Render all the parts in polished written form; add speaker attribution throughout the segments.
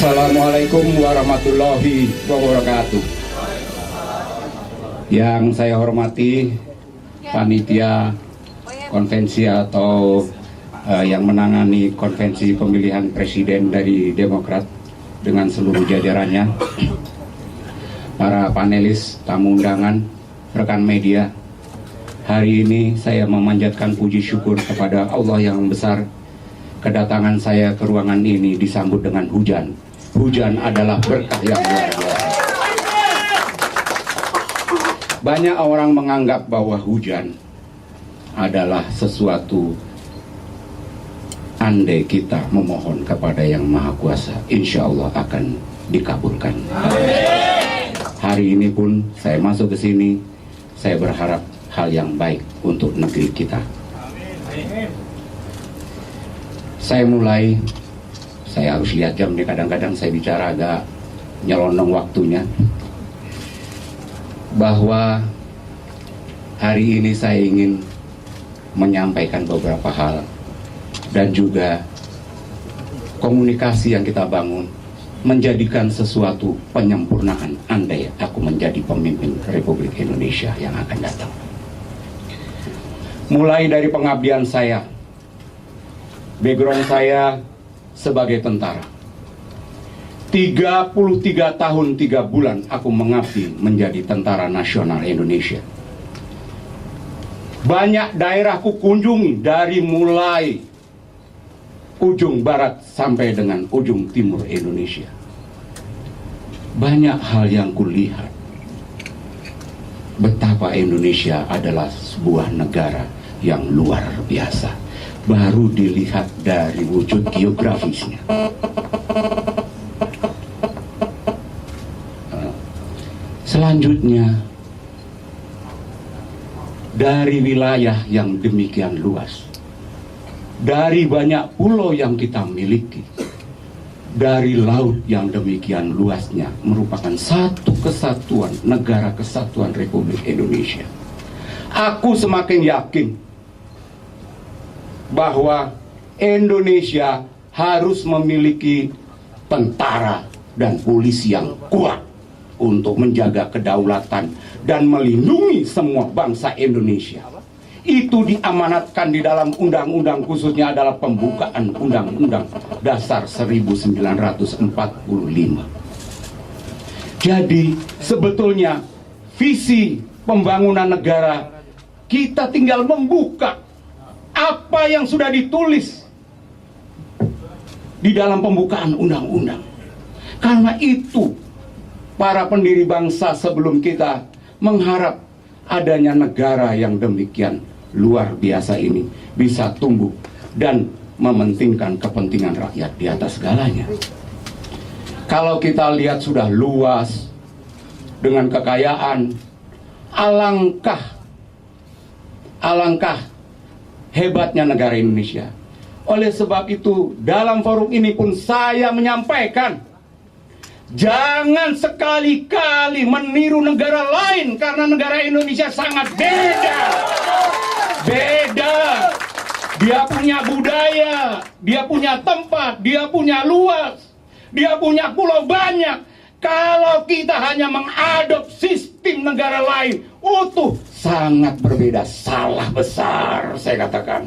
Speaker 1: Assalamualaikum warahmatullahi wabarakatuh. Yang saya hormati panitia konvensi atau yang menangani konvensi pemilihan presiden dari Demokrat dengan seluruh jajarannya, para panelis, tamu undangan, rekan media. Hari ini saya memanjatkan puji syukur kepada Allah yang besar. Kedatangan saya ke ruangan ini disambut dengan hujan. Hujan adalah berkah yang luar biasa. Banyak orang menganggap bahwa hujan adalah sesuatu andai kita memohon kepada Yang Maha Kuasa, insya Allah akan dikabulkan. Hari ini pun saya masuk ke sini, saya berharap hal yang baik untuk negeri kita. Saya harus lihat jam nih, kadang-kadang saya bicara agak nyelonong waktunya. Bahwa hari ini saya ingin menyampaikan beberapa hal dan juga komunikasi yang kita bangun menjadikan sesuatu penyempurnaan andai aku menjadi pemimpin Republik Indonesia yang akan datang. Mulai dari pengabdian saya, background saya sebagai tentara. 33 tahun 3 bulan aku mengabdi menjadi Tentara Nasional Indonesia. Banyak daerah ku kunjungi dari mulai ujung barat sampai dengan ujung timur Indonesia. Banyak hal yang kulihat. Betapa Indonesia adalah sebuah negara yang luar biasa. Baru dilihat dari wujud geografisnya. Selanjutnya, dari wilayah yang demikian luas, dari banyak pulau yang kita miliki, dari laut yang demikian luasnya, merupakan satu kesatuan, negara kesatuan Republik Indonesia. Aku semakin yakin bahwa Indonesia harus memiliki tentara dan polisi yang kuat untuk menjaga kedaulatan dan melindungi semua bangsa Indonesia. Itu diamanatkan di dalam undang-undang, khususnya adalah pembukaan Undang-Undang Dasar 1945. Jadi sebetulnya visi pembangunan negara kita tinggal membuka apa yang sudah ditulis di dalam pembukaan undang-undang. Karena itu para pendiri bangsa sebelum kita mengharap adanya negara yang demikian luar biasa ini bisa tumbuh dan mementingkan kepentingan rakyat di atas segalanya. Kalau kita lihat sudah luas dengan kekayaan, alangkah hebatnya negara Indonesia. Oleh sebab itu, dalam forum ini pun saya menyampaikan, jangan sekali-kali meniru negara lain, karena negara Indonesia sangat beda. Dia punya budaya, dia punya tempat, dia punya luas, dia punya pulau banyak. Kalau kita hanya mengadop sistem negara lain utuh, sangat berbeda, salah besar saya katakan.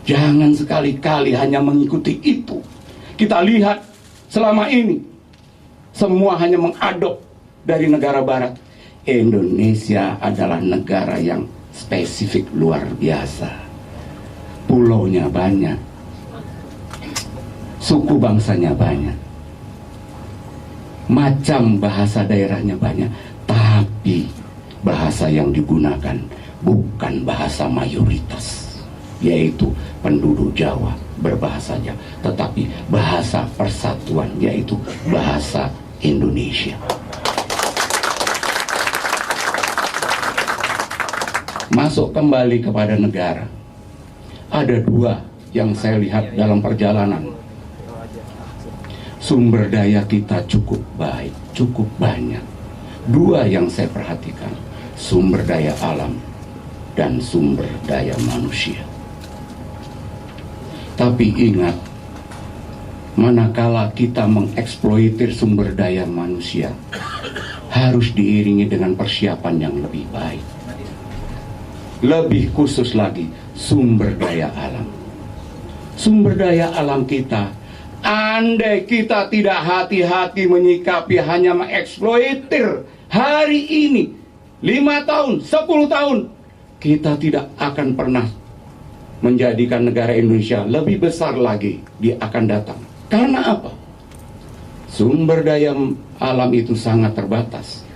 Speaker 1: Jangan sekali-kali hanya mengikuti itu. Kita lihat selama ini semua hanya mengadop dari negara barat. Indonesia adalah negara yang spesifik luar biasa. Pulaunya banyak, suku bangsanya banyak, macam bahasa daerahnya banyak, tapi bahasa yang digunakan bukan bahasa mayoritas, yaitu penduduk Jawa berbahasa Jawa, tetapi bahasa persatuan, yaitu bahasa Indonesia. Masuk kembali kepada negara, ada dua yang saya lihat dalam perjalanan. Sumber daya kita cukup baik, cukup banyak. Dua yang saya perhatikan, sumber daya alam dan sumber daya manusia. Tapi ingat, manakala kita mengeksploitir sumber daya manusia, harus diiringi dengan persiapan yang lebih baik. Lebih khusus lagi, sumber daya alam. Sumber daya alam kita, andai kita tidak hati-hati menyikapi hanya mengeksploitir hari ini, 5 tahun, 10 tahun, kita tidak akan pernah menjadikan negara Indonesia lebih besar lagi di akan datang. Karena apa? Sumber daya alam itu sangat terbatas.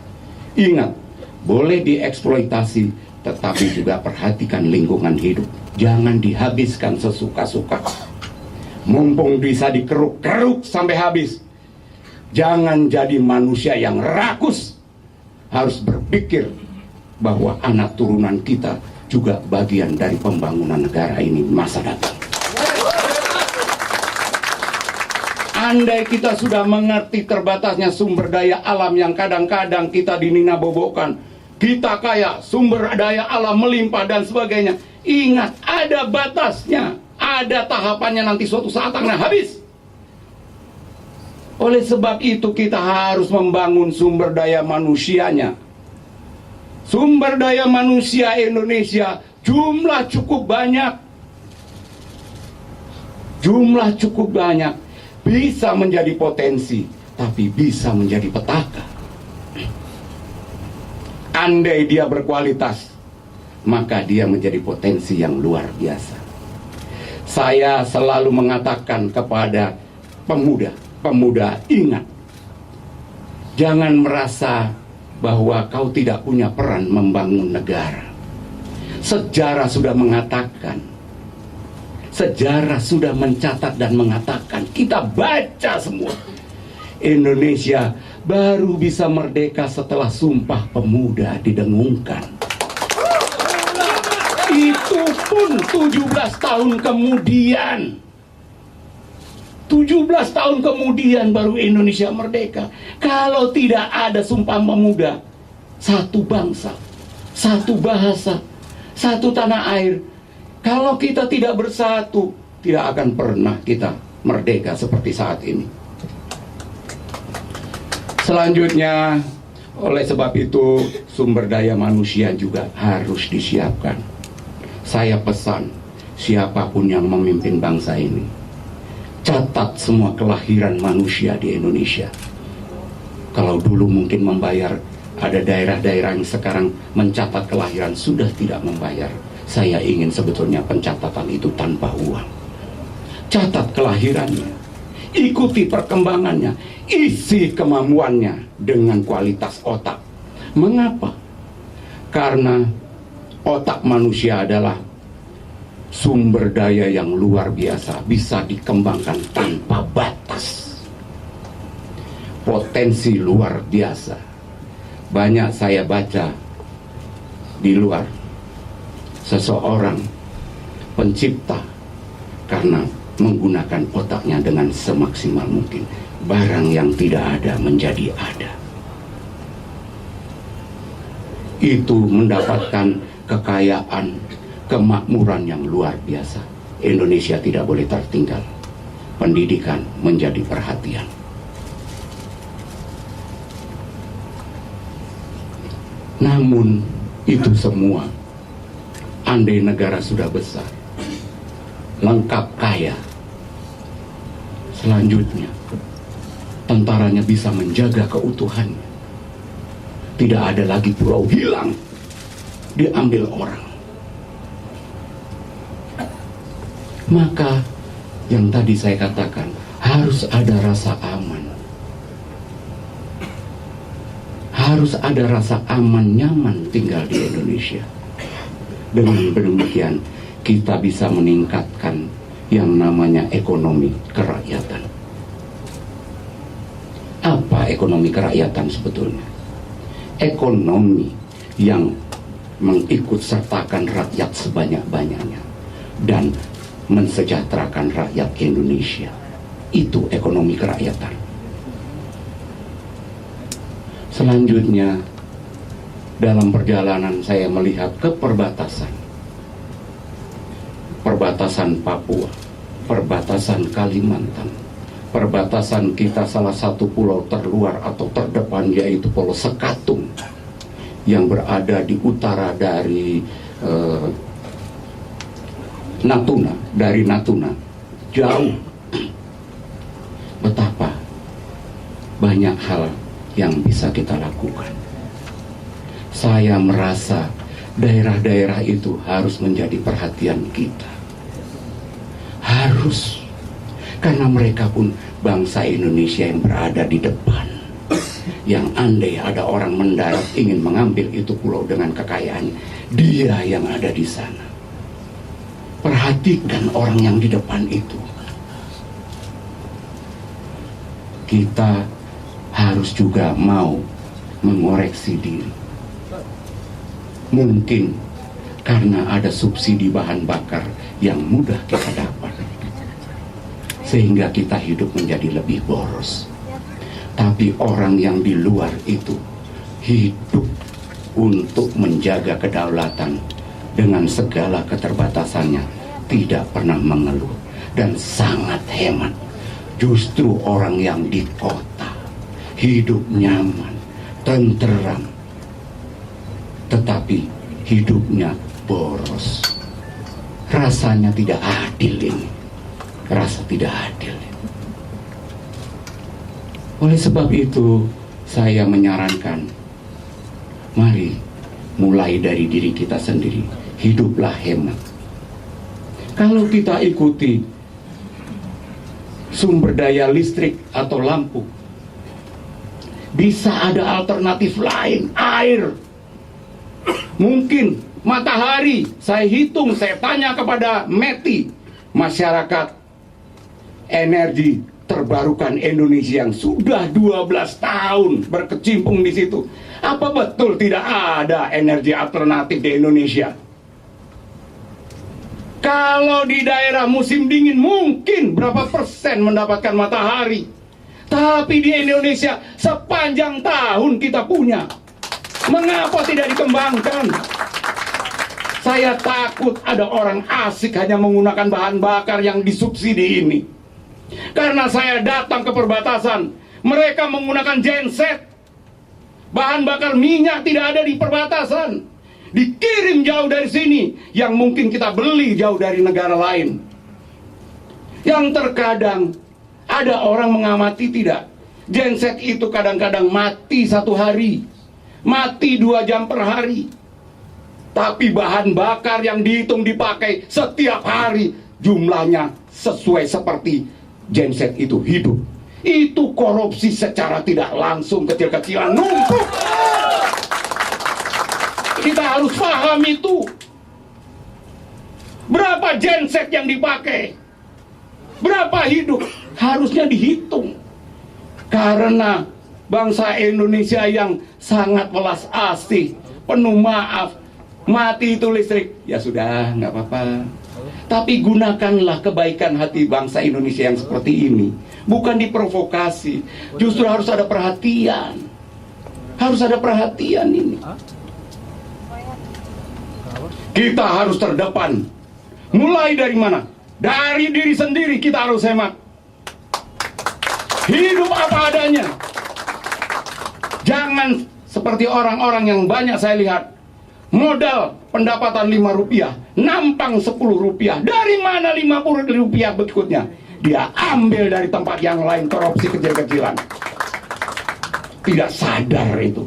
Speaker 1: Ingat, boleh dieksploitasi, tetapi juga perhatikan lingkungan hidup. Jangan dihabiskan sesuka-suka. Mumpung bisa dikeruk-keruk sampai habis. Jangan jadi manusia yang rakus. Harus berpikir bahwa anak turunan kita juga bagian dari pembangunan negara ini masa datang. Andai kita sudah mengerti terbatasnya sumber daya alam yang kadang-kadang kita dinina-bobokan, kita kaya, sumber daya alam melimpah dan sebagainya. Ingat, ada batasnya, ada tahapannya, nanti suatu saat akan habis. Oleh sebab itu kita harus membangun sumber daya manusianya. Sumber daya manusia Indonesia jumlah cukup banyak. Jumlah cukup banyak. Bisa menjadi potensi, tapi bisa menjadi petaka. Andai dia berkualitas, maka dia menjadi potensi yang luar biasa. Saya selalu mengatakan kepada pemuda, ingat, jangan merasa bahwa kau tidak punya peran membangun negara. Sejarah sudah mengatakan, sejarah sudah mencatat dan mengatakan, kita baca semua, Indonesia baru bisa merdeka setelah Sumpah Pemuda didengungkan. Itu pun 17 tahun kemudian. 17 tahun kemudian baru Indonesia merdeka. Kalau tidak ada Sumpah Pemuda, satu bangsa, satu bahasa, satu tanah air, kalau kita tidak bersatu, tidak akan pernah kita merdeka seperti saat ini. Selanjutnya, oleh sebab itu, sumber daya manusia juga harus disiapkan. Saya pesan, siapapun yang memimpin bangsa ini, catat semua kelahiran manusia di Indonesia. Kalau dulu mungkin membayar, ada daerah-daerah yang sekarang mencatat kelahiran sudah tidak membayar. Saya ingin sebetulnya pencatatan itu tanpa uang. Catat kelahirannya, ikuti perkembangannya, isi kemampuannya dengan kualitas otak. Mengapa? Karena otak manusia adalah sumber daya yang luar biasa, bisa dikembangkan tanpa batas. Potensi luar biasa. Banyak saya baca di luar, seseorang pencipta karena menggunakan otaknya dengan semaksimal mungkin. Barang yang tidak ada menjadi ada. Itu mendapatkan kekayaan, kemakmuran yang luar biasa. Indonesia tidak boleh tertinggal. Pendidikan menjadi perhatian. Namun itu semua, andai negara sudah besar, lengkap kaya, selanjutnya tentaranya bisa menjaga keutuhannya. Tidak ada lagi pulau hilang, diambil orang. Maka yang tadi saya katakan, harus ada rasa aman. Harus ada rasa aman, nyaman tinggal di Indonesia. Dengan demikian, kita bisa meningkatkan yang namanya ekonomi kerakyatan. Apa ekonomi kerakyatan sebetulnya? Ekonomi yang mengikut sertakan rakyat sebanyak-banyaknya dan mensejahterakan rakyat Indonesia. Itu ekonomi kerakyatan. Selanjutnya, dalam perjalanan saya melihat ke perbatasan. Perbatasan Papua, perbatasan Kalimantan, perbatasan kita salah satu pulau terluar atau terdepan yaitu Pulau Sekatung yang berada di utara dari Natuna, jauh. Betapa banyak hal yang bisa kita lakukan. Saya merasa daerah-daerah itu harus menjadi perhatian kita. Harus. Karena mereka pun bangsa Indonesia yang berada di depan. Yang andai ada orang mendarat ingin mengambil itu pulau dengan kekayaannya, dia yang ada di sana. Perhatikan orang yang di depan itu. Kita harus juga mau mengoreksi diri. Mungkin karena ada subsidi bahan bakar yang mudah kita dapat, sehingga kita hidup menjadi lebih boros. Tapi orang yang di luar itu hidup untuk menjaga kedaulatan dengan segala keterbatasannya, tidak pernah mengeluh dan sangat hemat. Justru orang yang di kota hidup nyaman, tenteram, tetapi hidupnya boros. Rasanya tidak adil ini. Rasa tidak adil. Oleh sebab itu, saya menyarankan, mari mulai dari diri kita sendiri. Hiduplah hemat. Kalau kita ikuti sumber daya listrik atau lampu, bisa ada alternatif lain, air. Mungkin matahari. Saya hitung, saya tanya kepada METI, masyarakat energi terbarukan Indonesia yang sudah 12 tahun berkecimpung di situ. Apa betul tidak ada energi alternatif di Indonesia? Kalau di daerah musim dingin mungkin berapa persen mendapatkan matahari. Tapi di Indonesia sepanjang tahun kita punya. Mengapa tidak dikembangkan? Saya takut ada orang asik hanya menggunakan bahan bakar yang disubsidi ini. Karena saya datang ke perbatasan, mereka menggunakan genset. Bahan bakar minyak tidak ada di perbatasan. Dikirim jauh dari sini, yang mungkin kita beli jauh dari negara lain. Yang terkadang ada orang mengamati tidak, genset itu kadang-kadang mati 1 hari, mati 2 jam per hari. Tapi bahan bakar yang dihitung dipakai setiap hari jumlahnya sesuai seperti genset itu hidup. Itu korupsi secara tidak langsung, kecil-kecilan numpuk. Kita harus paham itu. Berapa genset yang dipakai, berapa hidup, harusnya dihitung. Karena bangsa Indonesia yang sangat welas asih, penuh maaf, mati itu listrik, ya sudah, nggak apa-apa. Tapi gunakanlah kebaikan hati bangsa Indonesia yang seperti ini. Bukan diprovokasi. Justru harus ada perhatian. Harus ada perhatian ini. Kita harus terdepan. Mulai dari mana? Dari diri sendiri kita harus hemat. Hidup apa adanya. Jangan seperti orang-orang yang banyak saya lihat. Modal pendapatan 5 rupiah, nampang 10 rupiah. Dari mana 50 rupiah berikutnya? Dia ambil dari tempat yang lain, korupsi kecil-kecilan. Tidak sadar itu.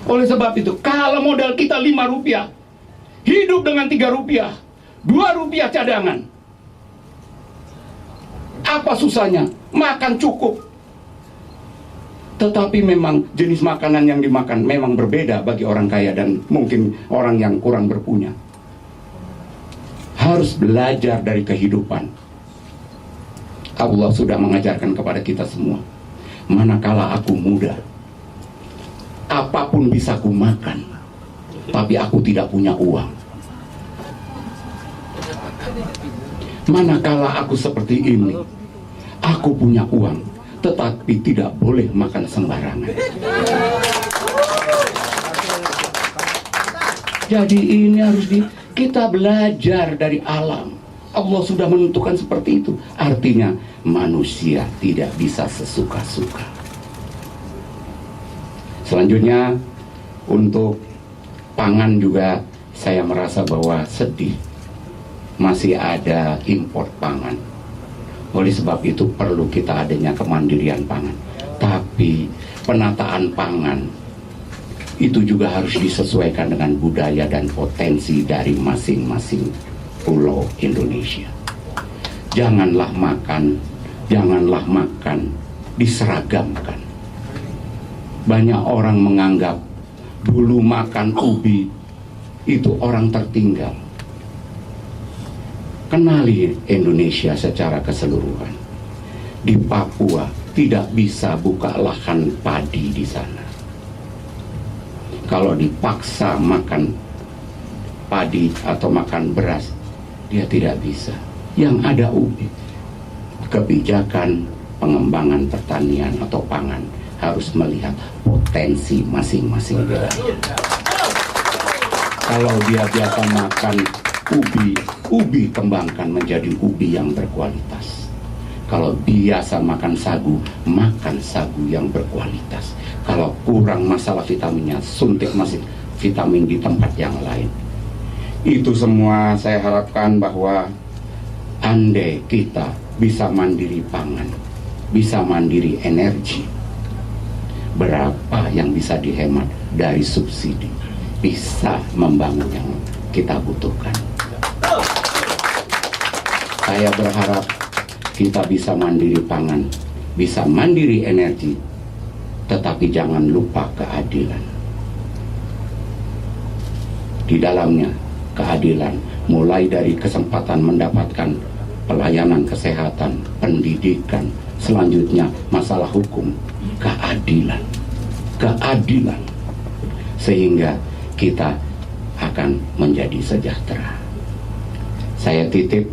Speaker 1: Oleh sebab itu, kalau modal kita 5 rupiah, hidup dengan 3 rupiah, 2 rupiah cadangan. Apa susahnya? Makan cukup. Tetapi memang jenis makanan yang dimakan memang berbeda bagi orang kaya dan mungkin orang yang kurang berpunya. Harus belajar dari kehidupan. Allah sudah mengajarkan kepada kita semua. Manakala aku muda, apapun bisa ku makan, tapi aku tidak punya uang. Manakala aku seperti ini, aku punya uang, tetapi tidak boleh makan sembarangan. Jadi ini harus kita belajar dari alam. Allah sudah menentukan seperti itu. Artinya manusia tidak bisa sesuka-suka. Selanjutnya untuk pangan juga saya merasa bahwa sedih masih ada impor pangan. Oleh sebab itu perlu kita adanya kemandirian pangan. Tapi penataan pangan itu juga harus disesuaikan dengan budaya dan potensi dari masing-masing pulau Indonesia. Janganlah makan diseragamkan. Banyak orang menganggap dulu makan ubi itu orang tertinggal. Kenali Indonesia secara keseluruhan. Di Papua tidak bisa buka lahan padi di sana. Kalau dipaksa makan padi atau makan beras, dia tidak bisa. Yang ada ubi. Kebijakan pengembangan pertanian atau pangan harus melihat potensi masing-masing wilayah. Kalau dia biasa makan ubi kembangkan menjadi ubi yang berkualitas. Kalau biasa makan sagu yang berkualitas. Kalau kurang masalah vitaminnya, suntik masih vitamin di tempat yang lain. Itu semua saya harapkan bahwa andai kita bisa mandiri pangan, bisa mandiri energi, berapa yang bisa dihemat dari subsidi, bisa membangun yang kita butuhkan. Saya berharap kita bisa mandiri pangan, bisa mandiri energi, tetapi jangan lupa keadilan. Di dalamnya keadilan, mulai dari kesempatan mendapatkan pelayanan kesehatan, pendidikan, selanjutnya masalah hukum, keadilan, sehingga kita akan menjadi sejahtera. Saya titip,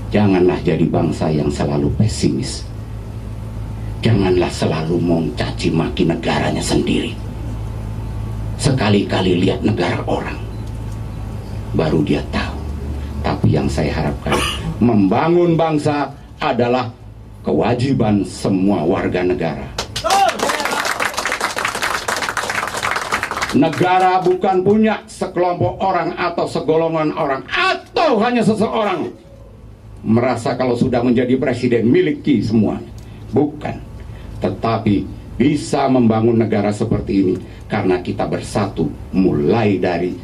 Speaker 1: janganlah jadi bangsa yang selalu pesimis. Janganlah selalu mencaci maki negaranya sendiri. Sekali-kali lihat negara orang, baru dia tahu. Tapi yang saya harapkan, membangun bangsa adalah kewajiban semua warga negara. Negara bukan punya sekelompok orang atau segolongan orang atau hanya seseorang merasa kalau sudah menjadi presiden miliki semuanya. Bukan. Tetapi bisa membangun negara seperti ini karena kita bersatu mulai dari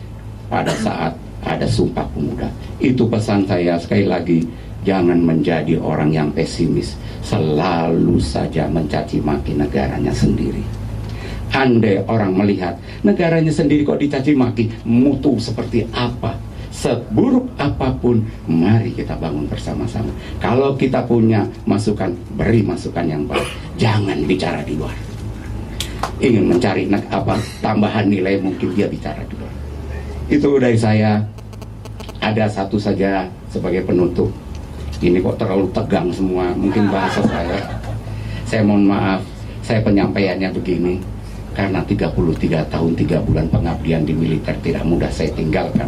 Speaker 1: pada saat ada Sumpah Pemuda. Itu pesan saya sekali lagi, jangan menjadi orang yang pesimis, selalu saja mencaci maki negaranya sendiri. Andai orang melihat negaranya sendiri kok dicaci maki, mutu seperti apa, seburuk apapun, mari kita bangun bersama-sama. Kalau kita punya masukan, beri masukan yang baik. Jangan bicara di luar. Ingin mencari tambahan nilai, mungkin dia bicara di luar. Itu dari saya. Ada satu saja sebagai penutup. Ini kok terlalu tegang semua, mungkin bahasa saya. Saya mohon maaf, saya penyampaiannya begini. Karena 33 tahun 3 bulan pengabdian di militer tidak mudah saya tinggalkan.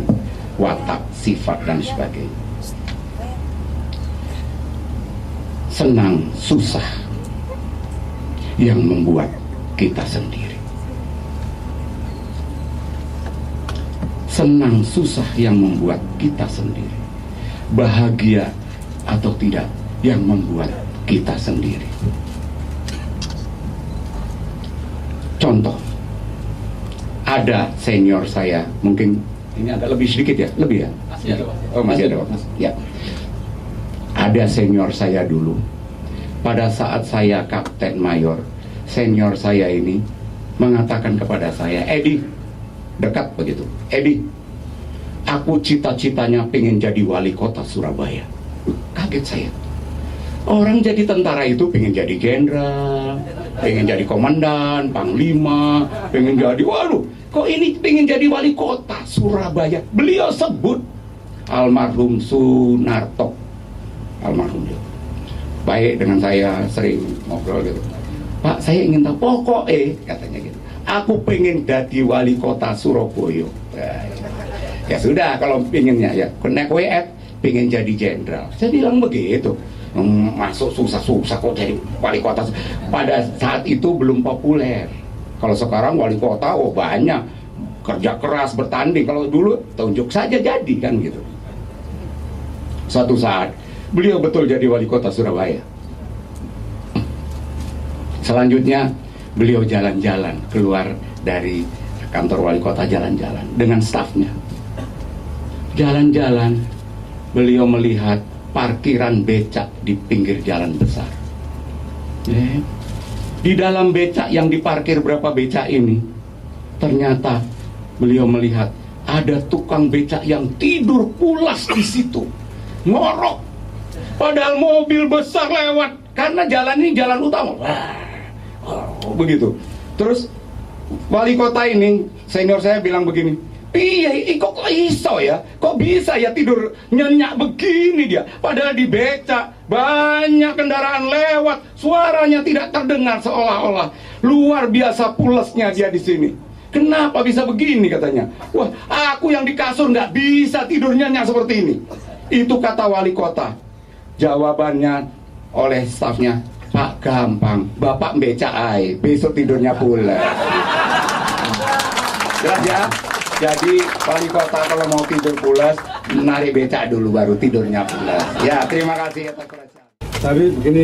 Speaker 1: Watak, sifat, dan sebagainya. Senang, susah yang membuat kita sendiri. Senang, susah yang membuat kita sendiri. Bahagia atau tidak yang membuat kita sendiri. Contoh, ada senior saya, mungkin ini agak lebih sedikit ya, lebih ya? Masih ada, Pak. Oh, masih ada, Pak. Ya. Ada senior saya dulu. Pada saat saya Kapten Mayor, senior saya ini mengatakan kepada saya, Edi, dekat begitu, Edi, aku cita-citanya pengen jadi wali kota Surabaya. Kaget saya. Orang jadi tentara itu pengen jadi jenderal, pengen jadi komandan, panglima, pengen jadi, waduh, kok ini pengen jadi wali kota Surabaya. Beliau sebut almarhum Sunarto, almarhum dia. Baik dengan saya, sering ngobrol gitu. Pak, saya ingin tahu katanya gitu. Aku pengen jadi wali kota Surabaya. Ya sudah, kalau pinginnya ya, connect WF, pengen jadi jenderal. Saya bilang begitu. Masuk susah-susah kok jadi wali kota. Pada saat itu belum populer. Kalau sekarang wali kota, oh banyak, kerja keras, bertanding. Kalau dulu tunjuk saja jadi kan gitu. Suatu saat beliau betul jadi wali kota Surabaya. Selanjutnya beliau jalan-jalan keluar dari kantor wali kota, jalan-jalan dengan stafnya. Jalan-jalan beliau melihat parkiran becak di pinggir jalan besar. Di dalam becak yang diparkir berapa becak ini, ternyata beliau melihat ada tukang becak yang tidur pulas di situ, ngorok. Padahal mobil besar lewat, karena jalan ini jalan utama. Begitu. Terus wali kota ini, senior saya bilang begini, iya, kok iso ya? Kok bisa ya tidur nyenyak begini dia? Padahal di becak banyak kendaraan lewat, suaranya tidak terdengar, seolah-olah luar biasa pulesnya dia di sini. Kenapa bisa begini katanya? Wah, aku yang di kasur nggak bisa tidur nyenyak seperti ini. Itu kata wali kota. Jawabannya oleh stafnya, Pak, gampang, Bapak becak ay, besok tidurnya pulas. Jelas ya? Jadi wali kota kalau mau tidur pulas, narik becak dulu baru tidurnya pulas. Ya, terima kasih atas perhatian.
Speaker 2: Tapi begini.